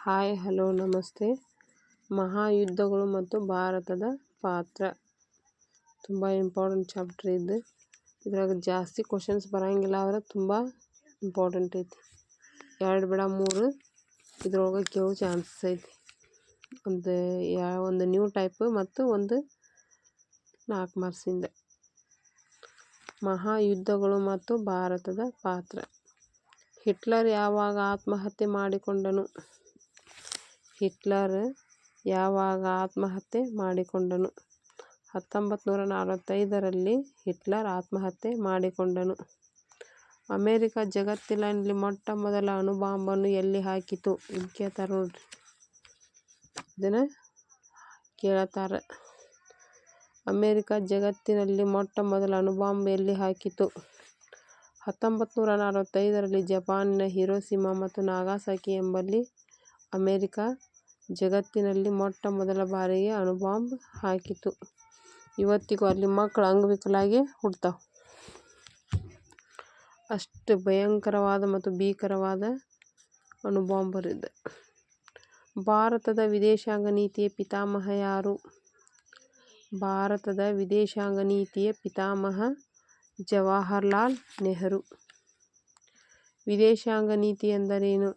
Hi hello ನಮಸ್ತೆ. ಮಹಾಯುದ್ಧಗಳು ಮತ್ತು ಭಾರತದ ಪಾತ್ರ ತುಂಬ ಇಂಪಾರ್ಟೆಂಟ್ ಚಾಪ್ಟರ್ ಇದು. ಇದ್ರಾಗ ಜಾಸ್ತಿ ಕ್ವಶನ್ಸ್ ಬರೋಂಗಿಲ್ಲ, ಆದರೆ ತುಂಬ ಇಂಪಾರ್ಟೆಂಟ್ ಐತಿ. 2 ಬೇಡ 3 ಇದ್ರೊಳಗೆ ಕೇಳೋ ಚಾನ್ಸಸ್ ಐತಿ. ಒಂದು ನ್ಯೂ ಟೈಪ್ ಮತ್ತು ಒಂದು 4 ಮಾರ್ಕ್ಸಿಂದ. ಮಹಾಯುದ್ಧಗಳು ಮತ್ತು ಭಾರತದ ಪಾತ್ರ. ಹಿಟ್ಲರ್ ಯಾವಾಗ ಆತ್ಮಹತ್ಯೆ ಮಾಡಿಕೊಂಡನು? ಹಿಟ್ಲರ್ ಯಾವಾಗ ಆತ್ಮಹತ್ಯೆ ಮಾಡಿಕೊಂಡನು? 1945ರಲ್ಲಿ ಹಿಟ್ಲರ್ ಆತ್ಮಹತ್ಯೆ ಮಾಡಿಕೊಂಡನು. ಅಮೆರಿಕ ಜಗತ್ತಿನಲ್ಲಿ ಮೊಟ್ಟ ಮೊದಲ ಅಣುಬಾಂಬನ್ನು ಎಲ್ಲಿ ಹಾಕಿತು? ಇದು ಕೇಳ್ತಾರೆ ನೋಡ್ರಿ, ಇದನ್ನು ಕೇಳ್ತಾರೆ. ಅಮೆರಿಕ ಜಗತ್ತಿನಲ್ಲಿ ಮೊಟ್ಟ ಮೊದಲ ಅಣುಬಾಂಬ್ ಎಲ್ಲಿ ಹಾಕಿತು? 1945ರಲ್ಲಿ ಜಪಾನಿನ ಹಿರೋಶಿಮಾ ಮತ್ತು ನಾಗಾಸಾಕಿ ಎಂಬಲ್ಲಿ ಅಮೆರಿಕ ಜಗತ್ತಿನಲ್ಲಿ ಮೊಟ್ಟ ಮೊದಲ ಬಾರಿಗೆ ಅಣುಬಾಂಬ್ ಹಾಕಿತು. ಇವತ್ತಿಗೂ ಅಲ್ಲಿ ಮಕ್ಕಳು ಅಂಗವಿಕಲಾಗಿ ಹುಡ್ತಾವೆ. ಅಷ್ಟು ಭಯಂಕರವಾದ ಮತ್ತು ಭೀಕರವಾದ ಅಣುಬಾಂಬ್ ಇದೆ. ಭಾರತದ ವಿದೇಶಾಂಗ ನೀತಿಯ ಪಿತಾಮಹ ಯಾರು? ಭಾರತದ ವಿದೇಶಾಂಗ ನೀತಿಯ ಪಿತಾಮಹ ಜವಾಹರಲಾಲ್ ನೆಹರು. ವಿದೇಶಾಂಗ ನೀತಿ ಎಂದರೇನು?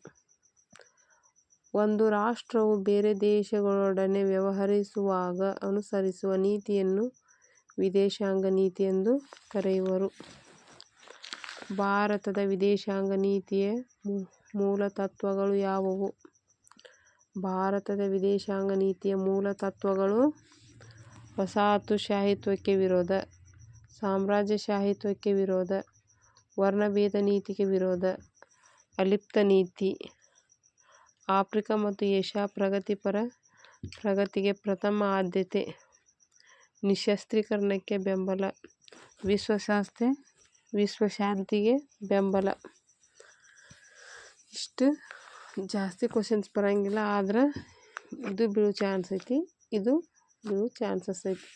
ಒಂದು ರಾಷ್ಟ್ರವು ಬೇರೆ ದೇಶಗಳೊಡನೆ ವ್ಯವಹರಿಸುವಾಗ ಅನುಸರಿಸುವ ನೀತಿಯನ್ನು ವಿದೇಶಾಂಗ ನೀತಿ ಎಂದು ಕರೆಯುವರು. ಭಾರತದ ವಿದೇಶಾಂಗ ನೀತಿಯ ಮೂಲ ತತ್ವಗಳು ಯಾವುವು? ಭಾರತದ ವಿದೇಶಾಂಗ ನೀತಿಯ ಮೂಲ ತತ್ವಗಳು: ವಸಾಹತುಶಾಹಿತ್ವಕ್ಕೆ ವಿರೋಧ, ಸಾಮ್ರಾಜ್ಯಶಾಹಿತ್ವಕ್ಕೆ ವಿರೋಧ, ವರ್ಣಭೇದ ನೀತಿಗೆ ವಿರೋಧ, ಅಲಿಪ್ತ ನೀತಿ, ಆಫ್ರಿಕಾ ಮತ್ತು ಏಷ್ಯಾ ಪ್ರಗತಿಗೆ ಪ್ರಥಮ ಆದ್ಯತೆ, ನಿಶಸ್ತ್ರೀಕರಣಕ್ಕೆ ಬೆಂಬಲ, ವಿಶ್ವಶಾಂತಿಗೆ ಬೆಂಬಲ. ಇಷ್ಟು ಜಾಸ್ತಿ ಕ್ವಶನ್ಸ್ ಬರೋಂಗಿಲ್ಲ, ಆದ್ರೆ ಇದು ಬೀಳೋ ಚಾನ್ಸ್ ಐತಿ, ಇದು ಬೀಳೋ ಚಾನ್ಸಸ್ ಐತಿ.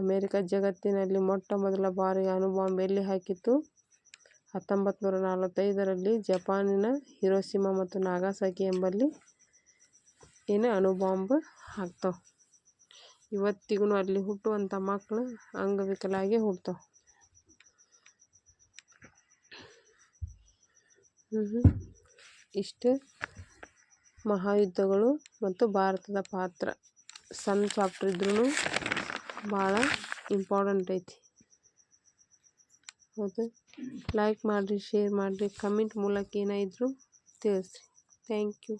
ಅಮೆರಿಕ ಜಗತ್ತಿನಲ್ಲಿ ಮೊಟ್ಟ ಮೊದಲ ಬಾರಿಗೆ ಅಣುಬಾಂಬ್ ಎಲ್ಲಿ ಹಾಕಿತು? 1945ರಲ್ಲಿ ಜಪಾನಿನ ಹಿರೋಶಿಮಾ ಮತ್ತು ನಾಗಾಸಾಕಿ ಎಂಬಲ್ಲಿ ಅಣುಬಾಂಬ್ ಹಾಕ್ತಾವೆ. ಇವತ್ತಿಗೂ ಅಲ್ಲಿ ಹುಟ್ಟುವಂಥ ಮಕ್ಕಳು ಅಂಗವಿಕಲಾಗಿ ಹುಡ್ತಾವೆ. ಇಷ್ಟು ಮಹಾಯುದ್ಧಗಳು ಮತ್ತು ಭಾರತದ ಪಾತ್ರ. ಸಣ್ಣ ಚಾಪ್ಟರ್ ಇದ್ರೂ ಭಾಳ ಇಂಪಾರ್ಟೆಂಟ್ ಐತಿ. ಹೌದು, ಲೈಕ್ ಮಾಡಿರಿ, ಶೇರ್ ಮಾಡಿರಿ, ಕಮೆಂಟ್ ಮೂಲಕ ಏನಾಯಿದ್ರು ತಿಳಿಸ್ರಿ. Thank you.